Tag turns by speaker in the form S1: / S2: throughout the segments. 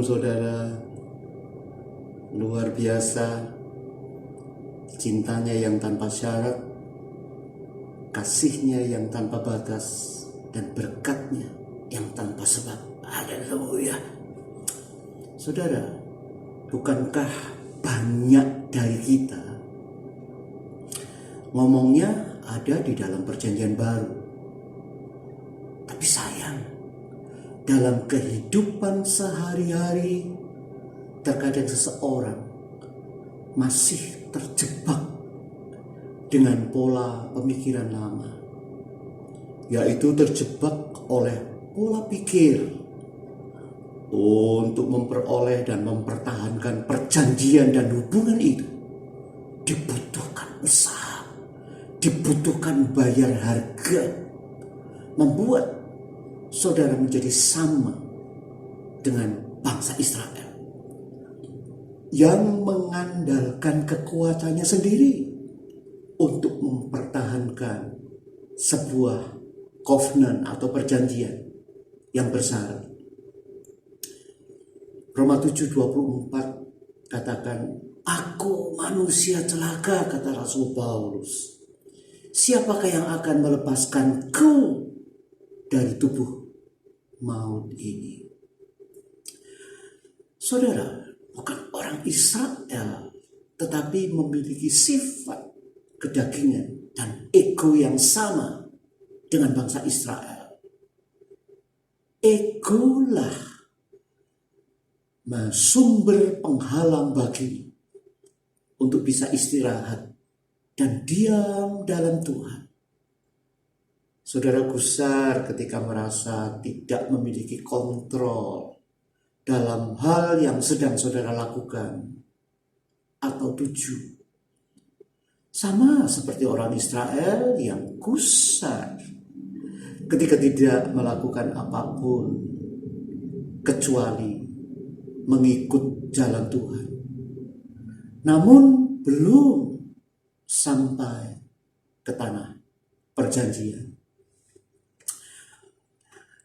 S1: saudara, luar biasa cintanya yang tanpa syarat, kasihnya yang tanpa batas, dan berkatnya yang tanpa sebab. Haleluya. Saudara, bukankah banyak dari kita ngomongnya ada di dalam perjanjian baru, tapi sayang, dalam kehidupan sehari-hari terkadang seseorang masih terjebak dengan pola pemikiran lama, yaitu terjebak oleh pola pikir untuk memperoleh dan mempertahankan perjanjian dan hubungan itu dibutuhkan usaha, dibutuhkan bayar harga, membuat saudara menjadi sama dengan bangsa Israel yang mengandalkan kekuatannya sendiri untuk mempertahankan sebuah covenant atau perjanjian yang bersyarat. Roma 7:24 katakan, "Aku manusia celaka," kata Rasul Paulus. "Siapakah yang akan melepaskanku dari tubuh maut ini?" Saudara, bukan orang Israel, tetapi memiliki sifat kedagingan dan ego yang sama dengan bangsa Israel. Egolah sumber penghalang bagi untuk bisa istirahat dan diam dalam Tuhan. Saudara gusar ketika merasa tidak memiliki kontrol dalam hal yang sedang saudara lakukan atau tuju. Sama seperti orang Israel yang gusar ketika tidak melakukan apapun kecuali mengikut jalan Tuhan, namun belum sampai ke tanah perjanjian.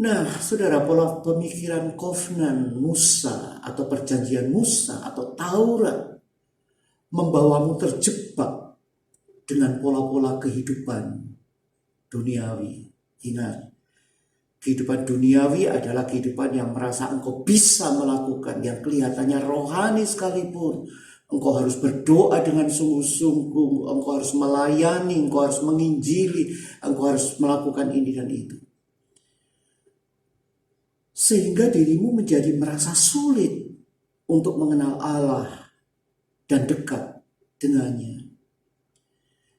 S1: Nah, saudara, pola pemikiran Covenant Musa atau perjanjian Musa atau Taurat membawamu terjebak dengan pola-pola kehidupan duniawi. Ingat, kehidupan duniawi adalah kehidupan yang merasa engkau bisa melakukan, yang kelihatannya rohani sekalipun. Engkau harus berdoa dengan sungguh-sungguh, engkau harus melayani, engkau harus menginjili, engkau harus melakukan ini dan itu. Sehingga dirimu menjadi merasa sulit untuk mengenal Allah dan dekat dengannya.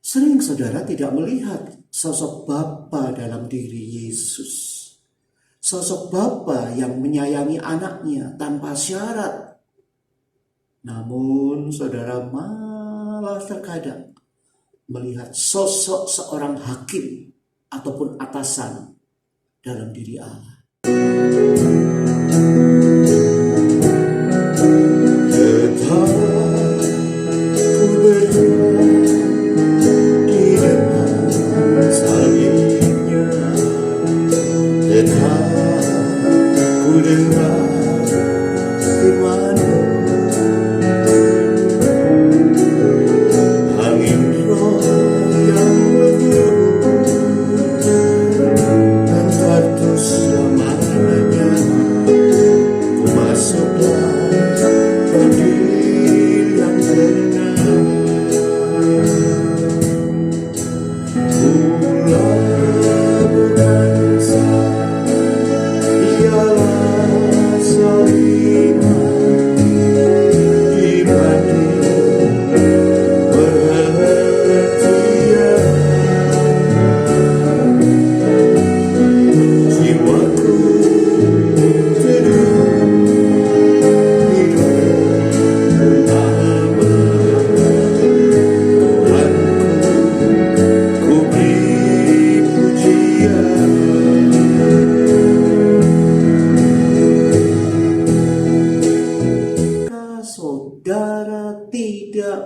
S1: Sering saudara tidak melihat sosok Bapa dalam diri Yesus. Sosok Bapa yang menyayangi anaknya tanpa syarat. Namun saudara malah terkadang melihat sosok seorang hakim ataupun atasan dalam diri Allah.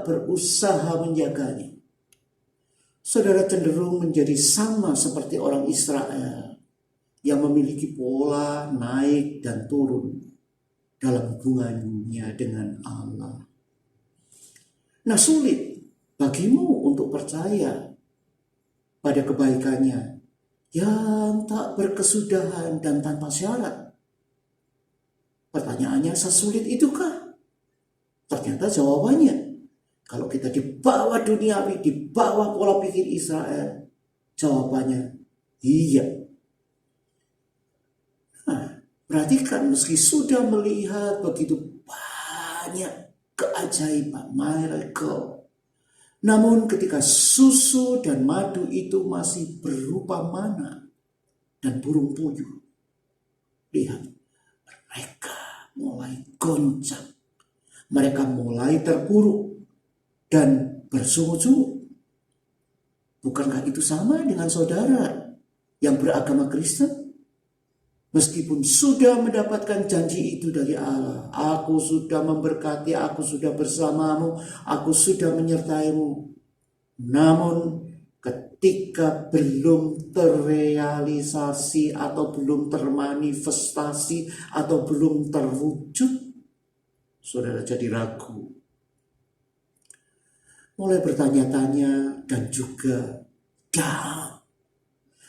S1: Berusaha menjaganya, saudara cenderung menjadi sama seperti orang Israel yang memiliki pola naik dan turun dalam hubungannya dengan Allah. Nah, sulit bagimu untuk percaya pada kebaikannya yang tak berkesudahan dan tanpa syarat. Pertanyaannya, sesulit itukah? Ternyata jawabannya, kalau kita di bawah duniawi, di bawah pola pikir Israel, jawabannya iya. Nah, perhatikan, meski sudah melihat begitu banyak keajaiban, miracle, namun ketika susu dan madu itu masih berupa mana dan burung puyuh, lihat, mereka mulai goncang. Mereka mulai terpuruk dan bersungut-sungut. Bukankah itu sama dengan saudara yang beragama Kristen? Meskipun sudah mendapatkan janji itu dari Allah, aku sudah memberkati, aku sudah bersamamu, aku sudah menyertaimu. Namun ketika belum terrealisasi atau belum termanifestasi atau belum terwujud, saudara jadi ragu. Mulai bertanya-tanya dan juga down.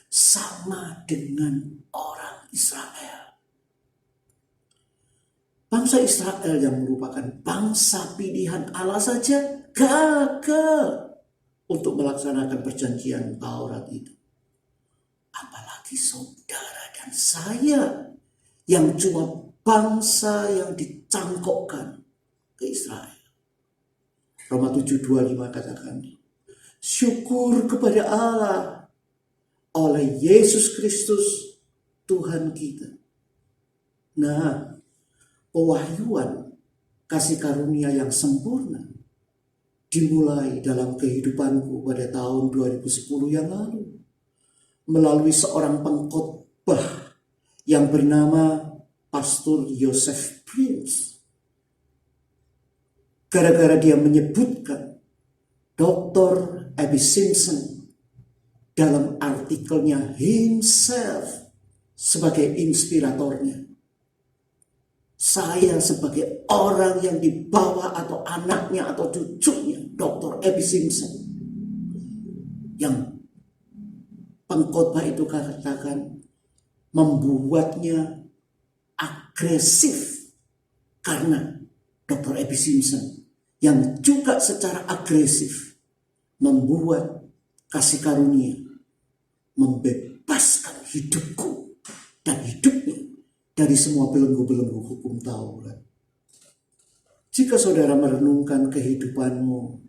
S1: Sama dengan orang Israel. Bangsa Israel yang merupakan bangsa pilihan Allah saja gagal untuk melaksanakan perjanjian Taurat itu. Apalagi saudara dan saya yang cuma bangsa yang dicangkokkan ke Israel. Roma 7:25 katakan, syukur kepada Allah oleh Yesus Kristus Tuhan kita. Nah, pewahyuan kasih karunia yang sempurna dimulai dalam kehidupanku pada tahun 2010 yang lalu melalui seorang pengkhotbah yang bernama Pastor Joseph Prince. Gara-gara dia menyebutkan Dr. Abby Simpson dalam artikelnya himself sebagai inspiratornya. Saya sebagai orang yang dibawa atau anaknya atau cucunya Dr. Abby Simpson, yang pengkhotbah itu katakan membuatnya agresif, karena Dr. Abby Simpson yang juga secara agresif membuat kasih karunia membebaskan hidupku dan hidupnya dari semua belenggu-belenggu hukum Taurat. Jika saudara merenungkan kehidupanmu,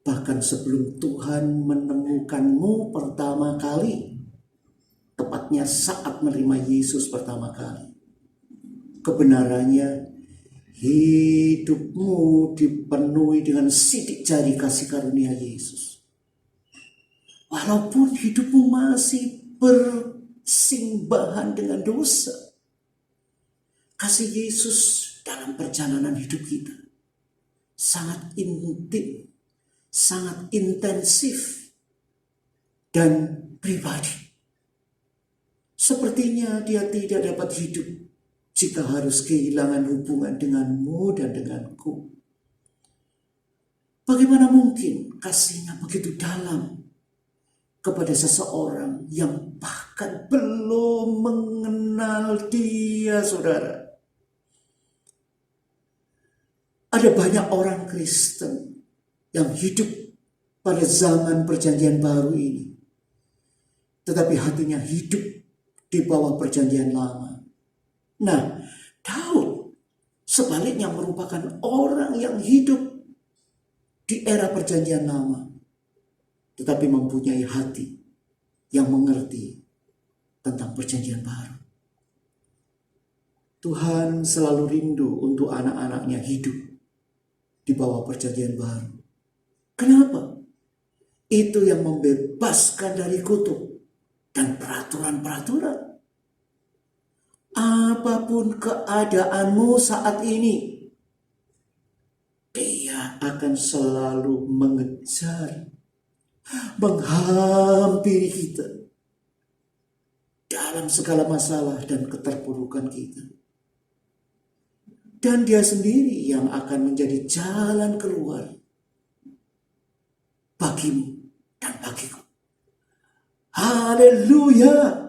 S1: bahkan sebelum Tuhan menemukanmu pertama kali, tepatnya saat menerima Yesus pertama kali, kebenarannya hidupmu dipenuhi dengan sidik jari kasih karunia Yesus. Walaupun hidupmu masih bersingbahan dengan dosa, kasih Yesus dalam perjalanan hidup kita sangat intim, sangat intensif, dan pribadi. Sepertinya dia tidak dapat hidup jika harus kehilangan hubungan denganmu dan denganku. Bagaimana mungkin kasihnya begitu dalam kepada seseorang yang bahkan belum mengenal dia, saudara? Ada banyak orang Kristen yang hidup pada zaman perjanjian baru ini, tetapi hatinya hidup di bawah perjanjian lama. Nah, Daud sebaliknya merupakan orang yang hidup di era perjanjian lama, tetapi mempunyai hati yang mengerti tentang perjanjian baru. Tuhan selalu rindu untuk anak-anaknya hidup di bawah perjanjian baru. Kenapa? Itu yang membebaskan dari kutuk dan peraturan-peraturan. Apapun keadaanmu saat ini, Dia akan selalu mengejar, menghampiri kita dalam segala masalah dan keterpurukan kita. Dan Dia sendiri yang akan menjadi jalan keluar bagimu dan bagiku. Haleluya!